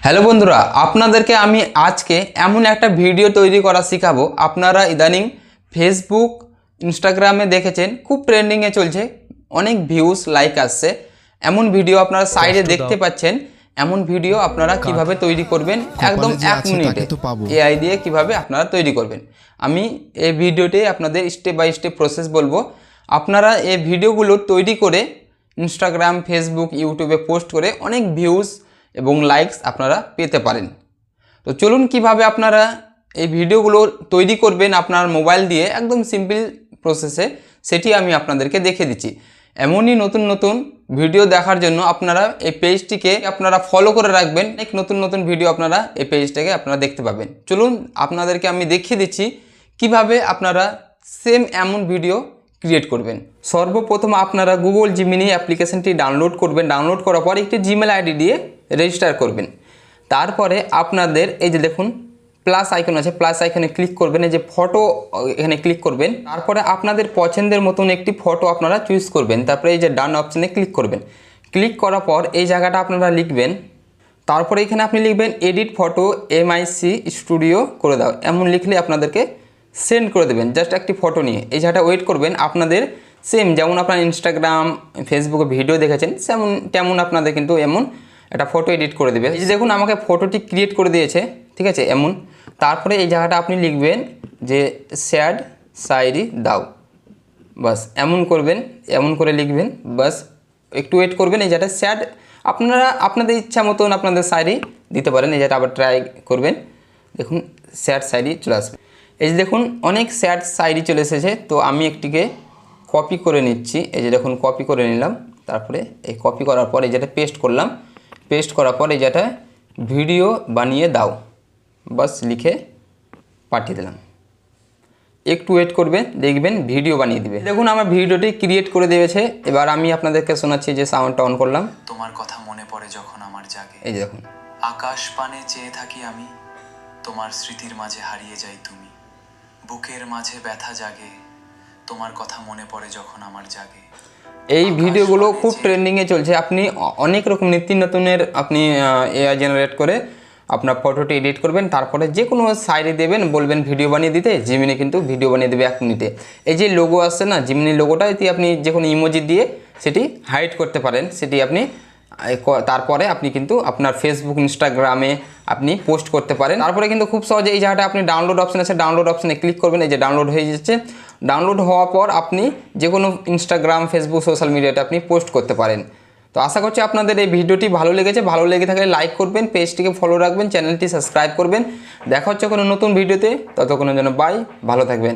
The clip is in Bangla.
হ্যালো বন্ধুরা, আপনাদেরকে আমি আজকে এমন একটা ভিডিও তৈরি করা শেখাবো। আপনারা ইদানিং ফেসবুক ইনস্টাগ্রামে দেখেছেন খুব ট্রেন্ডিংয়ে চলছে, অনেক ভিউজ লাইক আসছে। এমন ভিডিও আপনারা সাইডে দেখতে পাচ্ছেন। এমন ভিডিও আপনারা কিভাবে তৈরি করবেন একদম 1 মিনিটে এআই দিয়ে কিভাবে আপনারা তৈরি করবেন, আমি এই ভিডিওতে আপনাদের স্টেপ বাই স্টেপ প্রসেস বলবো। আপনারা এই ভিডিওগুলো তৈরি করে ইনস্টাগ্রাম, ফেসবুক, ইউটিউবে পোস্ট করে অনেক ভিউজ এবং লাইকস আপনারা পেতে পারেন। তো চলুন কিভাবে আপনারা এই ভিডিওগুলো তৈরি করবেন আপনার মোবাইল দিয়ে একদম সিম্পল প্রসেসে, সেটি আমি আপনাদেরকে দেখে দিচ্ছি। এমনই নতুন নতুন ভিডিও দেখার জন্য আপনারা এই পেজটিকে আপনারা ফলো করে রাখবেন। অনেক নতুন নতুন ভিডিও আপনারা এই পেজটাকে আপনারা দেখতে পাবেন। চলুন আপনাদেরকে আমি দেখিয়ে দিচ্ছি কিভাবে আপনারা সেম এমন ভিডিও ক্রিয়েট করবেন। সর্বপ্রথম আপনারা গুগল জিমিনি অ্যাপ্লিকেশনটি ডাউনলোড করবেন। ডাউনলোড করার পর একটি জিমেল আইডি দিয়ে রেজিস্টার করবেন। তারপরে আপনাদের এই যে দেখুন প্লাস আইকন আছে, প্লাস আইকনে ক্লিক করবেন, এই যে ফটো এখানে ক্লিক করবেন। তারপরে আপনাদের পছন্দের মতন একটি ফটো আপনারা চুজ করবেন। তারপরে এই যে ডান অপশানে ক্লিক করবেন। ক্লিক করার পর এই জায়গাটা আপনারা লিখবেন। তারপরে এখানে আপনি লিখবেন এডিট ফটো এমআইসি স্টুডিও করে দাও, এমন লিখলে আপনাদেরকে সেন্ড করে দেবেন জাস্ট একটি ফটো নিয়ে। এই জায়গাটা ওয়েট করবেন। আপনাদের সেম যেমন আপনার ইনস্টাগ্রাম, ফেসবুকে ভিডিও দেখেছেন তেমন আপনাদের কিন্তু এমন একটা ফটো এডিট করে দেবে। এই যে দেখুন আমাকে ফটোটি ক্রিয়েট করে দিয়েছে, ঠিক আছে এমন। তারপরে এই জায়গাটা আপনি লিখবেন যে স্যাড শায়রি দাও, বাস এমন করবেন, এমন করে লিখবেন, বাস একটু ওয়েট করবেন। এই জায়গাটা স্যাড আপনারা আপনাদের ইচ্ছা মতন আপনাদের শায়রি দিতে পারেন। এই জায়গাটা আবার ট্রাই করবেন, দেখুন স্যাড শায়রি চলে আসবে। এই যে দেখুন অনেক স্যাড শায়রি চলে এসেছে। তো আমি একটিকে কপি করে নিচ্ছি। এই যে দেখুন কপি করে নিলাম। তারপরে এই কপি করার পর এই যেটা পেস্ট করলাম। পেস্ট করার পর এই যেটা ভিডিও বানিয়ে দাও, বাস লিখে পাঠিয়ে দিলাম। একটু ওয়েট করবেন, দেখবেন ভিডিও বানিয়ে দিবে। দেখুন আমার ভিডিওটি ক্রিয়েট করে দিয়েছে। এবার আমি আপনাদেরকে শোনাচ্ছি, যে সাউন্ডটা অন করলাম। তোমার কথা মনে পড়ে যখন আমার জাগে, এই যে দেখুন আকাশ পানে চেয়ে থাকি আমি, তোমার স্মৃতির মাঝে হারিয়ে যাই তুমি, বুকের মাঝে ব্যথা জাগে, তোমার কথা মনে পড়ে যখন আমার জাগে। এই ভিডিওগুলো খুব ট্রেন্ডিংয়ে চলছে। আপনি অনেক রকম নিত্য নতুনের আপনি এআই জেনারেট করে আপনার ফটোটি এডিট করবেন। তারপরে যে কোনো সাইডে দেবেন, বলবেন ভিডিও বানিয়ে দিতে, জিমিনি কিন্তু ভিডিও বানিয়ে দেবে 1 মিনিটে। এই যে লোগো আসছে না জিমিনি লোগোটা, এটি আপনি যে কোনো ইমোজি দিয়ে সেটি হাইড করতে পারেন। সেটি আপনি তারপরে আপনি কিন্তু আপনার ফেসবুক, ইনস্টাগ্রামে আপনি পোস্ট করতে পারেন। তারপরে কিন্তু খুব সহজে এই জায়গাটা আপনি ডাউনলোড অপশান আছে, ডাউনলোড অপশানে ক্লিক করবেন। এই যে ডাউনলোড হয়ে যাচ্ছে। ডাউনলোড হওয়ার পর আপনি যে কোনো ইনস্টাগ্রাম, ফেসবুক, সোশ্যাল মিডিয়াতে আপনি পোস্ট করতে পারেন। তো আশা করছি আপনাদের এই ভিডিওটি ভালো লেগেছে। ভালো লেগে থাকলে লাইক করবেন, পেজটিকে ফলো রাখবেন, চ্যানেলটি সাবস্ক্রাইব করবেন। দেখা হচ্ছে কোনো নতুন ভিডিওতে, ততক্ষণের জন্য বাই, ভালো থাকবেন।